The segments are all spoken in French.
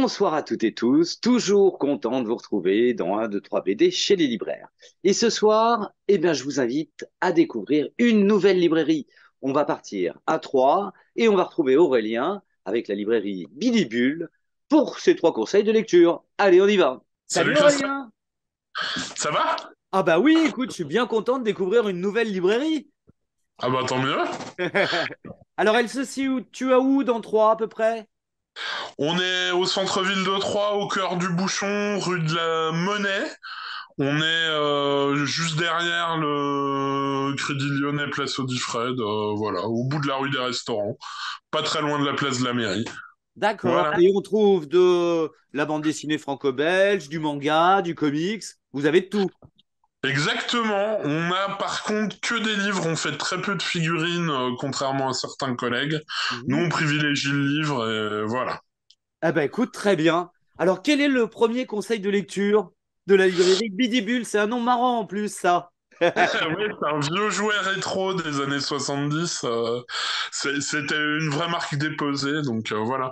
Bonsoir à toutes et tous, toujours content de vous retrouver dans 1, 2, 3 BD chez les libraires. Et ce soir, je vous invite à découvrir une nouvelle librairie. On va partir à Troyes et on va retrouver Aurélien avec la librairie Bidibule pour ses 3 conseils de lecture. Allez, on y va. Salut Salut Christophe, Aurélien! ça va? Ah bah oui, écoute, je suis bien content de découvrir une nouvelle librairie. Ah bah tant mieux. Alors, elle se situe à où dans Troyes à peu près? On est au centre-ville de Troyes, au cœur du bouchon, rue de la Monnaie. On est juste derrière le Crédit Lyonnais, place Audifred, voilà, au bout de la rue des restaurants, pas très loin de la place de la mairie. D'accord. Voilà. Et on trouve de la bande dessinée franco-belge, du manga, du comics. Vous avez de tout. Exactement. On a par contre que des livres. On fait très peu de figurines, contrairement à certains collègues. Nous, Mhm. on privilégie le livre et voilà. Ah bah écoute, très bien. Alors, quel est le premier conseil de lecture de la librairie Bidibule? C'est un nom marrant en plus, ça. Oui, c'est un vieux jouet rétro des années 70. C'était une vraie marque déposée, donc voilà.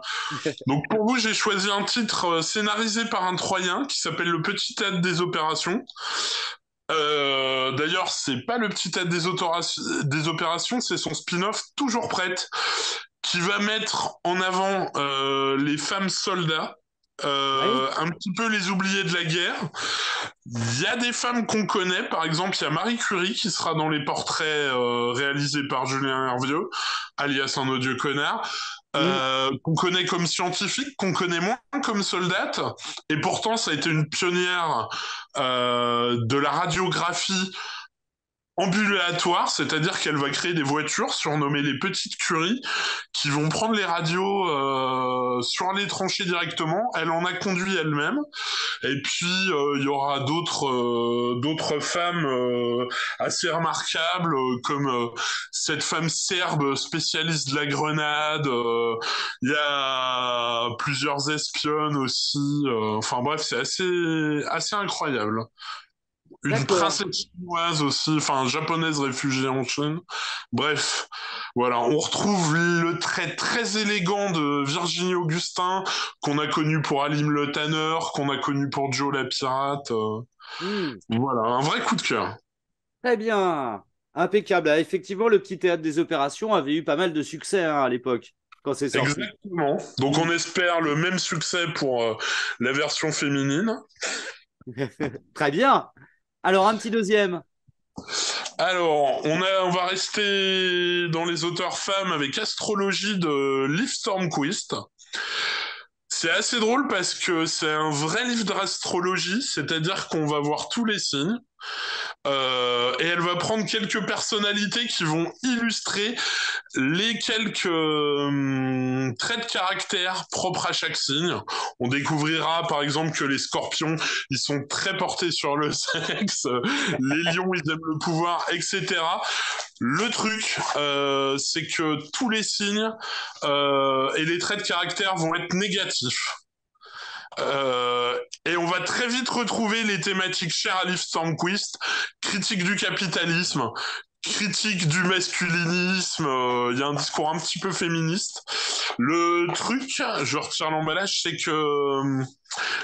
Donc pour vous, j'ai choisi un titre scénarisé par un Troyen qui s'appelle Le Petit Théâtre des Opérations. D'ailleurs, c'est pas le Petit Théâtre des Opérations, c'est son spin-off Toujours Prête, qui va mettre en avant les femmes soldats, Oui. un petit peu les oubliés de la guerre. Il y a des femmes qu'on connaît, par exemple, il y a Marie Curie qui sera dans les portraits réalisés par Julien Hervieux, alias un odieux connard, Mm. qu'on connaît comme scientifique, qu'on connaît moins comme soldate, et pourtant ça a été une pionnière de la radiographie ambulatoire, c'est-à-dire qu'elle va créer des voitures surnommées les petites Curies qui vont prendre les radios sur les tranchées directement. Elle en a conduit elle-même. Et puis il y aura d'autres femmes assez remarquables comme cette femme serbe spécialiste de la grenade. Il y a plusieurs espionnes aussi. Enfin bref, c'est assez incroyable. Une D'accord. princesse chinoise aussi, enfin japonaise réfugiée en Chine. Bref, voilà, on retrouve le trait très élégant de Virginie Augustin qu'on a connu pour Alim le Tanner, qu'on a connu pour Joe la pirate. Mm. Voilà, un vrai coup de cœur. Très bien. Impeccable. Ah, effectivement, le petit théâtre des opérations avait eu pas mal de succès hein, à l'époque, quand c'est sorti. Exactement. Donc Mm. on espère le même succès pour la version féminine. Très bien. Alors, un petit deuxième. Alors, on va rester dans les auteurs femmes avec Astrologie de Liv Stormquist. C'est assez drôle parce que c'est un vrai livre d'astrologie, c'est-à-dire qu'on va voir tous les signes. Et elle va prendre quelques personnalités qui vont illustrer les quelques traits de caractère propres à chaque signe. On découvrira par exemple que les scorpions, ils sont très portés sur le sexe, les lions, ils aiment le pouvoir, etc. Le truc, c'est que tous les signes et les traits de caractère vont être négatifs. Et on va très vite retrouver les thématiques chères à Liv Stormquist, critique du capitalisme, critique du masculinisme, il y a un discours un petit peu féministe. Le truc, je retire l'emballage, c'est que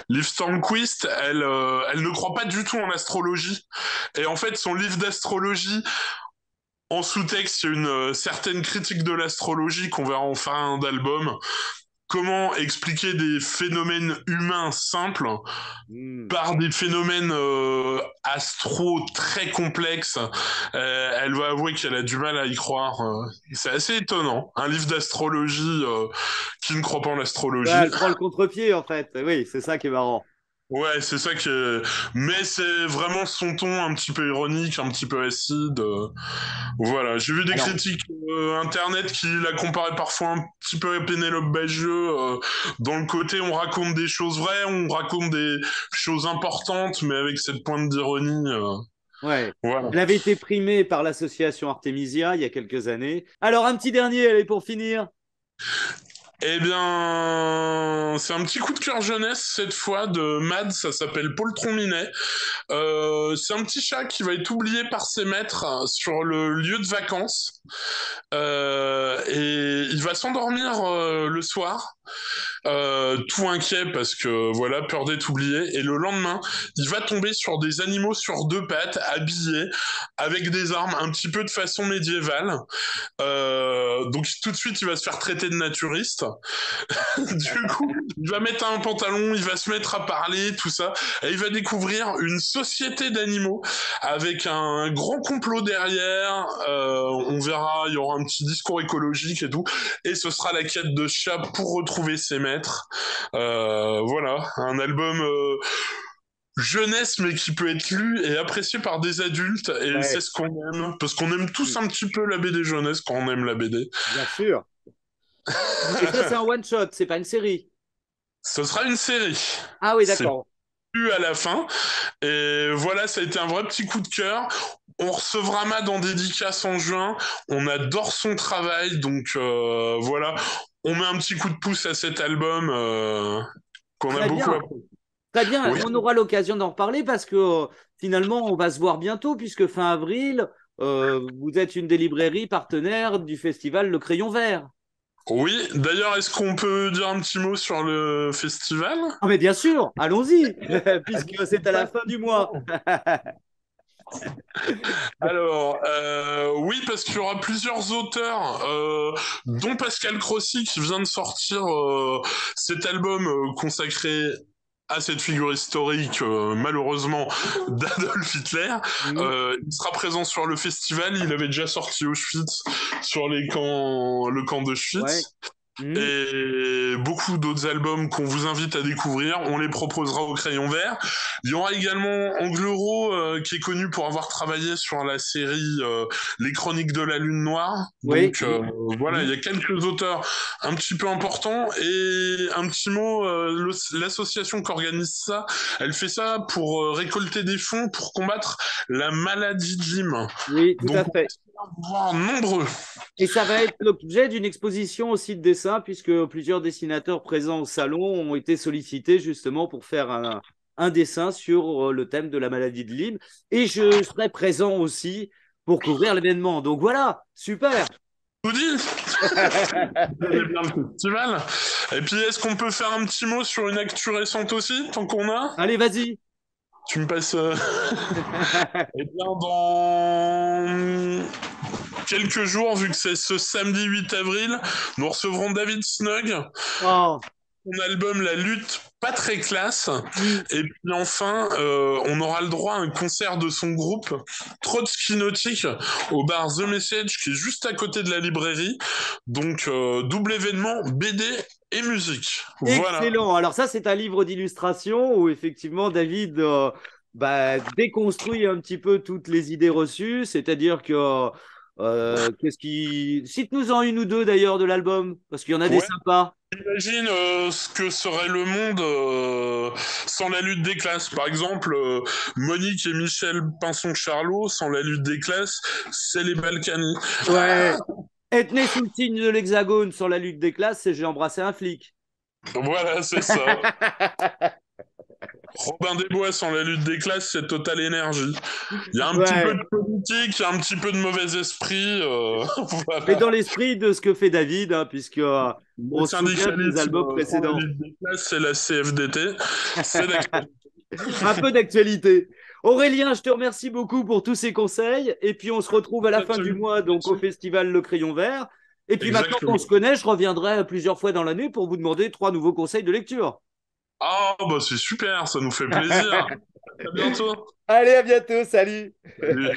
Liv Stormquist, elle ne croit pas du tout en l'astrologie. Et en fait, son livre d'astrologie, en sous-texte, il y a une certaine critique de l'astrologie qu'on verra en fin d'album. Comment expliquer des phénomènes humains simples Mm. par des phénomènes astro très complexes. Elle va avouer qu'elle a du mal à y croire. C'est assez étonnant. Un livre d'astrologie qui ne croit pas en Ouais, l'astrologie. elle prend le contre-pied, en fait. Oui, c'est ça qui est marrant. Ouais, c'est ça que. Mais c'est vraiment son ton un petit peu ironique, un petit peu acide. Voilà, j'ai vu des Alors, critiques internet qui la comparaient parfois un petit peu à Pénélope Bagieux, dans le côté on raconte des choses vraies, on raconte des choses importantes, mais avec cette pointe d'ironie. ouais. Voilà. Elle avait été primée par l'association Artemisia il y a quelques années. Alors, un petit dernier, allez, pour finir. Eh bien, c'est un petit coup de cœur jeunesse cette fois de Mad, ça s'appelle Paul Minet. C'est un petit chat qui va être oublié par ses maîtres sur le lieu de vacances et il va s'endormir le soir. tout inquiet parce que voilà, peur d'être oublié. Et le lendemain, il va tomber sur des animaux sur deux pattes, habillés, avec des armes, un petit peu de façon médiévale. Donc tout de suite, il va se faire traiter de naturiste. Du coup, il va mettre un pantalon, il va se mettre à parler, tout ça, et il va découvrir une société d'animaux avec un grand complot derrière. On verra, il y aura un petit discours écologique et tout, et ce sera la quête de chat pour retrouver ses maîtres. Voilà, un album jeunesse, mais qui peut être lu et apprécié par des adultes, et c'est Ouais, ce qu'on aime, parce qu'on aime tous un petit peu la BD jeunesse quand on aime la BD. bien sûr. Et ça, c'est un one-shot, c'est pas une série. Ce sera une série. Ah oui, C'est d'accord. plus à la fin. Et voilà, ça a été un vrai petit coup de cœur. On recevra Mad en dédicace en juin. On adore son travail, donc voilà. On met un petit coup de pouce à cet album qu'on a Très beaucoup bien. apprécié. Très bien. Oui, On aura l'occasion d'en reparler parce que finalement, on va se voir bientôt puisque fin avril, vous êtes une des librairies partenaires du festival Le Crayon Vert. oui. D'ailleurs, est-ce qu'on peut dire un petit mot sur le festival? Ah, mais bien sûr, allons-y, puisque c'est à la fin du mois. Alors, oui, parce qu'il y aura plusieurs auteurs, dont Pascal Crossy qui vient de sortir cet album consacré à cette figure historique, malheureusement, d'Adolf Hitler. Mhm. Il sera présent sur le festival. Il avait déjà sorti Auschwitz sur le camp Ouais. d'Auschwitz. Mhm. Et beaucoup d'autres albums qu'on vous invite à découvrir. On les proposera au crayon vert. Il y aura également Anglerot, qui est connu pour avoir travaillé sur la série Les Chroniques de la Lune Noire. Oui. Donc voilà, il Mhm. y a quelques auteurs un petit peu importants. Et un petit mot, l'association qui organise ça, elle fait ça pour récolter des fonds pour combattre la maladie de Lyme. Oui, tout à Donc on fait. espère vous voir nombreux. Et ça va être l'objet d'une exposition aussi de dessin, puisque plusieurs dessinateurs présents au salon ont été sollicités justement pour faire un dessin sur le thème de la maladie de Lyme. Et je serai présent aussi pour couvrir l'événement. Donc voilà, super. Je vous dis, vous aimez bien le festival. Et puis, est-ce qu'on peut faire un petit mot sur une actu récente aussi, tant qu'on a? Allez, vas-y. Tu me passes. Eh bien, dans quelques jours, vu que c'est ce samedi 8 avril, nous recevrons David Snug, Oh. son album La Lutte, pas très classe. Mm. Et puis enfin, on aura le droit à un concert de son groupe Trotsky Nautique au bar The Message qui est juste à côté de la librairie. Donc double événement BD et musique. Voilà. Excellent. Alors ça, c'est un livre d'illustration où effectivement David déconstruit un petit peu toutes les idées reçues. C'est-à-dire que qu'est-ce qui... Cite-nous-en une ou deux d'ailleurs de l'album, parce qu'il y en a des Ouais. sympas. Imagine ce que serait le monde sans la lutte des classes. Par exemple, Monique et Michel Pinson-Charlot, sans la lutte des classes, c'est les Balkany. Ouais. Être né sous le signe de l'Hexagone sur la lutte des classes, c'est j'ai embrassé un flic. Voilà, c'est ça. Robin des Bois sans la lutte des classes, c'est Total Énergie. Il y a un petit peu Ouais. de politique, il y a un petit peu de mauvais esprit. Mais dans Voilà. l'esprit de ce que fait David, hein, puisque Le on se souvient de ses syndicalisme albums sans la précédents. lutte des classes, c'est la CFDT. C'est d'actualité. Un peu d'actualité. Aurélien, je te remercie beaucoup pour tous ces conseils. Et puis, on se retrouve à la fin du mois, donc au festival Le Crayon Vert. Et puis, maintenant qu'on se Exactement. connaît, je reviendrai plusieurs fois dans l'année pour vous demander trois nouveaux conseils de lecture. Ah, bah c'est super, ça nous fait plaisir. À bientôt. Allez, à bientôt. Salut. Salut.